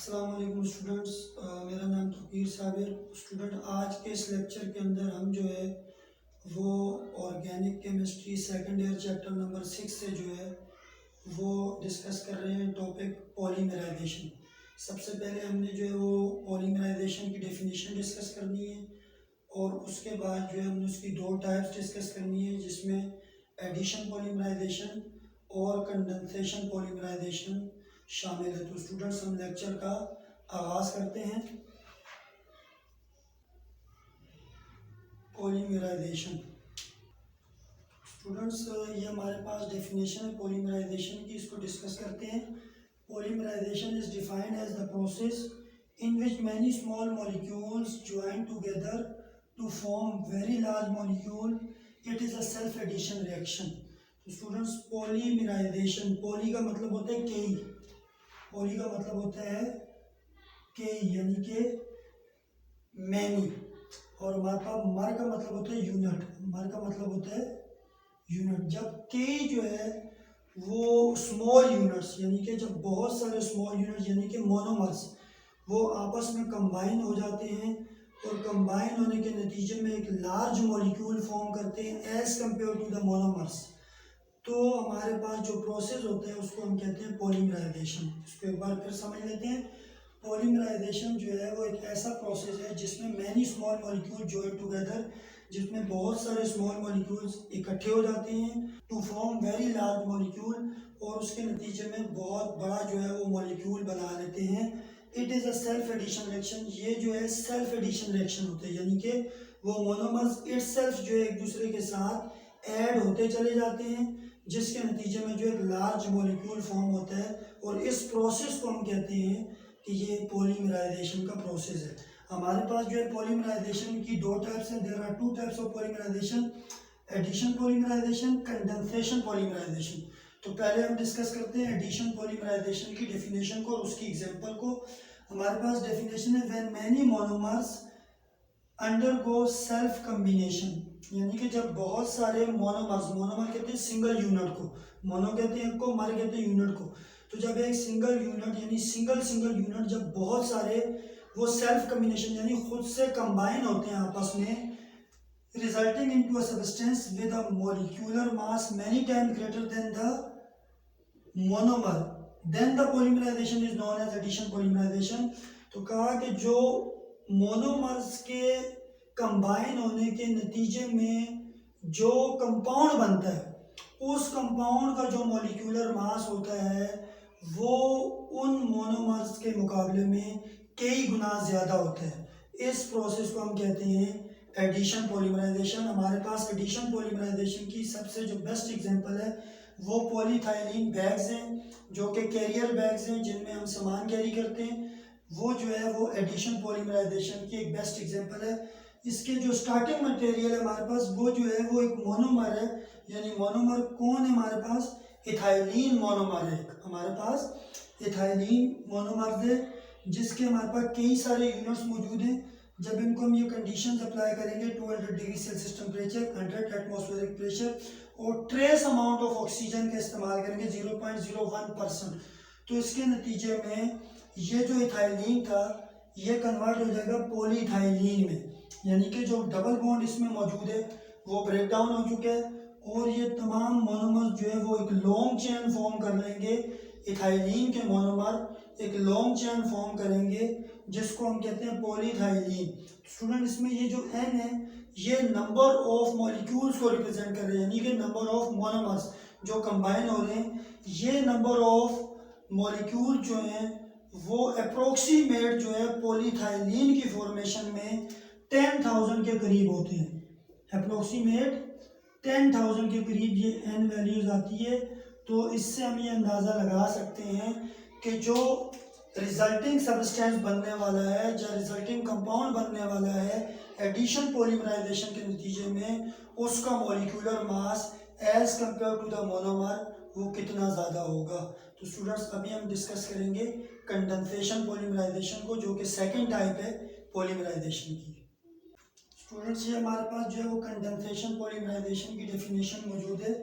अस्सलाम वालेकुम स्टूडेंट्स। मेरा नाम तौकीर साबिर। स्टूडेंट, आज के इस लेक्चर के अंदर हम जो है वो organic chemistry second year chapter number 6 से जो है वो डिस्कस कर रहे हैं टॉपिक पॉलीमराइजेशन। सबसे पहले हमने जो है वो पॉलीमराइजेशन की डेफिनेशन डिस्कस करनी है और उसके बाद जो है हमने उसकी दो टाइप्स डिस्कस करनी है, जिसमें एडिशन पॉलीमराइजेशन और कंडेंसेशन पॉलीमराइजेशन शामिल है। तो स्टूडेंट्स, हम लेक्चर का आगाज़ करते हैं। पॉलीमराइजेशन स्टूडेंट्स, ये हमारे पास डेफिनेशन है पॉलीमराइजेशन की, इसको डिस्कस करते हैं। Polymerization is defined as the process in which many small molecules join together to form very large molecule. It is a self addition reaction. तो स्टूडेंट्स, पॉलीमराइजेशन, पॉली का मतलब होता है कई, पॉली का मतलब होता है कई यानी कि मैनी, और हमारे पास मर का मतलब होता है यूनिट, मर का मतलब होता है यूनिट। जब कई जो है वो स्मॉल यूनिट्स यानी कि जब बहुत सारे स्मॉल यूनिट्स यानी कि मोनोमर्स वो आपस में कंबाइन हो जाते हैं और कंबाइन होने के नतीजे में एक लार्ज मॉलिक्यूल फॉर्म करते हैं as compare to the monomers, तो हमारे पास जो प्रोसेस होता है उसको हम कहते हैं पॉलीमराइजेशन। इसको एक बार फिर समझ लेते हैं। पॉलीमराइजेशन जो है वो एक ऐसा प्रोसेस है जिसमें many small molecule join together, जिसमें बहुत सारे स्मॉल मॉलिक्यूल्स इकट्ठे हो जाते हैं to form very large molecule, और उसके नतीजे में बहुत बड़ा जो है वो मॉलिक्यूल बना लेते हैं। It is a self addition reaction. ये जो है सेल्फ एडिशन रिएक्शन होता है, यानी कि वो मोनोमर्स इटसेल्फ जो है एक दूसरे के साथ ऐड होते चले जाते हैं, जिसके नतीजे में जो एक लार्ज मॉलिक्यूल फॉर्म होता है, और इस प्रोसेस को हम कहते हैं कि ये पॉलीमराइजेशन का प्रोसेस है। हमारे पास जो है पॉलीमराइजेशन की दो टाइप्स हैं। There are two types of polymerization, addition polymerization, condensation polymerization. तो पहले हम डिस्कस करते हैं एडिशन पॉलीमराइजेशन की डेफिनेशन को और उसकी एग्जांपल को। हमारे पास डेफिनेशन है when many monomers undergo self combination, यानी कि जब बहुत सारे मोनोमर्स, मोनोमर कहते हैं सिंगल यूनिट को, मोनो कहते हैं को, मर कहते हैं यूनिट को, तो जब एक सिंगल यूनिट यानी सिंगल यूनिट जब बहुत सारे वो सेल्फ कम्बिनेशन यानी खुद से कंबाइन होते हैं आपस में, resulting into a substance with a molecular mass many time greater than the monomer, then the polymerization is known as addition polymerization. तो कहा कि जो मोनोमर्स के कंबाइन होने के नतीजे में जो कंपाउंड बनता है, उस कंपाउंड का जो मॉलिक्यूलर मास होता है वो उन मोनोमर्स के मुकाबले में कई गुना ज़्यादा होता है। इस प्रोसेस को हम कहते हैं एडिशन पॉलीमराइजेशन। हमारे पास एडिशन पॉलीमराइजेशन की सबसे जो बेस्ट एग्जांपल है वो पॉलीथाइलीन बैग्स हैं, जो कि कैरियर बैग्स हैं जिनमें हम सामान कैरी करते हैं। वो जो है वो एडिशन पॉलीमराइजेशन की एक बेस्ट एग्जांपल है। इसके जो स्टार्टिंग मटेरियल है हमारे पास वो जो है वो एक मोनोमर है, यानी मोनोमर कौन है हमारे पास, इथाइलीन मोनोमर है हमारे पास, इथाइलीन मोनोमर है जिसके हमारे पास कई सारे यूनिट्स मौजूद हैं। जब इनको हम ये कंडीशंस अप्लाई करेंगे 200 degree Celsius temperature, 100 atmospheric pressure और ट्रेस अमाउंट ऑफ ऑक्सीजन का इस्तेमाल करेंगे 0.01%, तो इसके नतीजे में ये जो इथाइलीन था ये कन्वर्ट हो जाएगा पॉलीथाइलीन में, यानी कि जो डबल बॉन्ड इसमें मौजूद है वो ब्रेक डाउन हो चुका है और ये तमाम मोनोमर्स जो है वो एक लॉन्ग चेन फॉर्म कर लेंगे। इथाइलीन के मोनोमर एक लॉन्ग चेन फॉर्म करेंगे जिसको हम कहते हैं पॉलीथाइलीन। स्टूडेंट, इसमें ये जो N है ये नंबर ऑफ मॉलिक्यूल्स को रिप्रेजेंट कर रहे हैं, यानी कि नंबर ऑफ मोनोमर्स जो कंबाइन हो रहे हैं। ये नंबर ऑफ मॉलिक्यूल जो हैं वो अप्रोक्सीमेट जो है पॉलीथाइलीन की फॉर्मेशन में 10,000 के करीब होते हैं। अप्रोक्सीमेट 10,000 के करीब ये N वैल्यूज आती है। तो इससे हम ये अंदाज़ा लगा सकते हैं कि जो रिजल्टिंग सब्सटेंस बनने वाला है, जो रिजल्टिंग कंपाउंड बनने वाला है एडिशन पॉलीमराइजेशन के नतीजे में, उसका molecular mass as compare to the monomer वो कितना ज़्यादा होगा। तो स्टूडेंट्स, अभी हम डिस्कस करेंगे कंडेंसेशन पॉलीमराइजेशन को, जो कि सेकेंड टाइप है पॉलीमराइजेशन की। स्टूडेंट्स, ये हमारे पास जो है वो कंडेंसेशन पॉलीमराइजेशन की डेफिनेशन मौजूद है।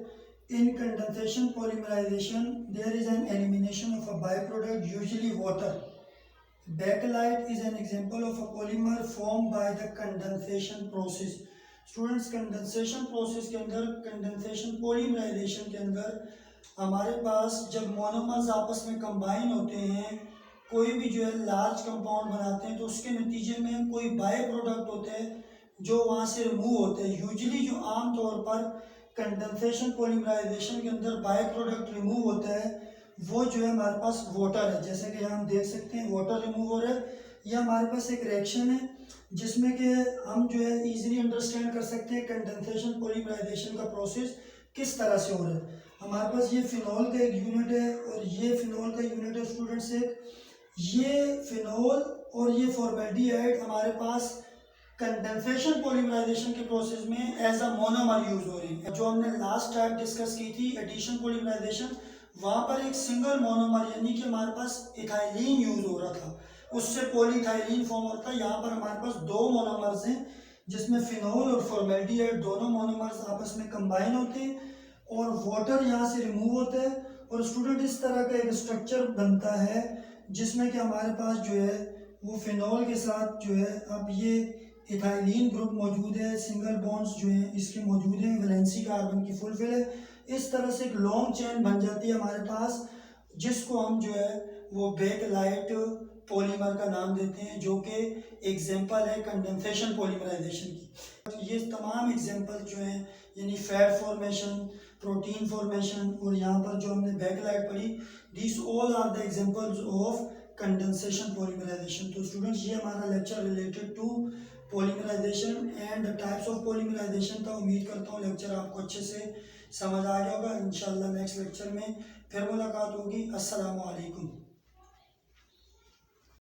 In condensation polymerization there is an elimination of a by product usually water Bakelite is an example of a polymer formed by the condensation process. Students condensation process के अंदर, condensation polymerisation के अंदर हमारे पास जब monomers आपस में combine होते हैं, कोई भी जो है लार्ज कंपाउंड बनाते हैं, तो उसके नतीजे में कोई बाय प्रोडक्ट होते हैं जो वहाँ से रिमूव होते हैं। यूजुअली जो आम तौर पर कंडेंसेशन पॉलीमराइजेशन के अंदर बाय प्रोडक्ट रिमूव होता है वो जो है हमारे पास वाटर है। जैसे कि यहाँ हम देख सकते हैं वाटर रिमूव हो रहा है। यह हमारे पास एक रिएक्शन है जिसमें कि हम जो है इजीली अंडरस्टैंड कर सकते हैं कंडेंसेशन पॉलीमराइजेशन का प्रोसेस किस तरह से हो रहा है। हमारे पास ये फिनॉल का एक यूनिट है और ये फिनॉल का यूनिट है स्टूडेंट्स। एक ये फिनॉल और ये फॉर्मेल्डिहाइड हमारे पास कंडेंसेशन पॉलीमराइजेशन के प्रोसेस में एज अ मोनोमर यूज हो रही है। जो हमने लास्ट टाइम डिस्कस की थी एडिशन पॉलीमराइजेशन, वहाँ पर एक सिंगल मोनोमर यानी कि हमारे पास इथाइलिन यूज हो रहा था, उससे पॉलीइथाइलिन फॉर्म होता है। यहाँ पर हमारे पास दो मोनोमर्स हैं जिसमें फिनॉल और फॉर्मेल्डिहाइड दोनों मोनोमर्स आपस में कंबाइन होते हैं और वाटर यहाँ से रिमूव होता है और स्टूडेंट इस तरह का एक स्ट्रक्चर बनता है जिसमें कि हमारे पास जो है वो फिनॉल के साथ जो है अब ये इथाइलिन ग्रुप मौजूद है, सिंगल बॉन्ड्स जो हैं इसके मौजूद हैं, वैलेंसी कार्बन की फुलफिल है। इस तरह से एक लॉन्ग चेन बन जाती है हमारे पास जिसको हम जो है वो बेकलाइट पॉलीमर का नाम देते हैं, जो कि एग्जांपल है कंडेंसेशन पॉलीमराइजेशन की। ये तमाम एग्जांपल जो हैं यानी फैट फॉर्मेशन, प्रोटीन फॉर्मेशन और यहाँ पर जो हमने बेकलाइट पढ़ी, this all are the examples of condensation polymerization. तो स्टूडेंट्स ये हमारा lecture related to polymerization and the types of polymerization था। उम्मीद करता हूँ लेक्चर आपको अच्छे से समझ आ गया होगा। इंशाल्लाह नेक्स्ट लेक्चर में फिर मुलाकात होगी। अस्सलामु अलैकुम।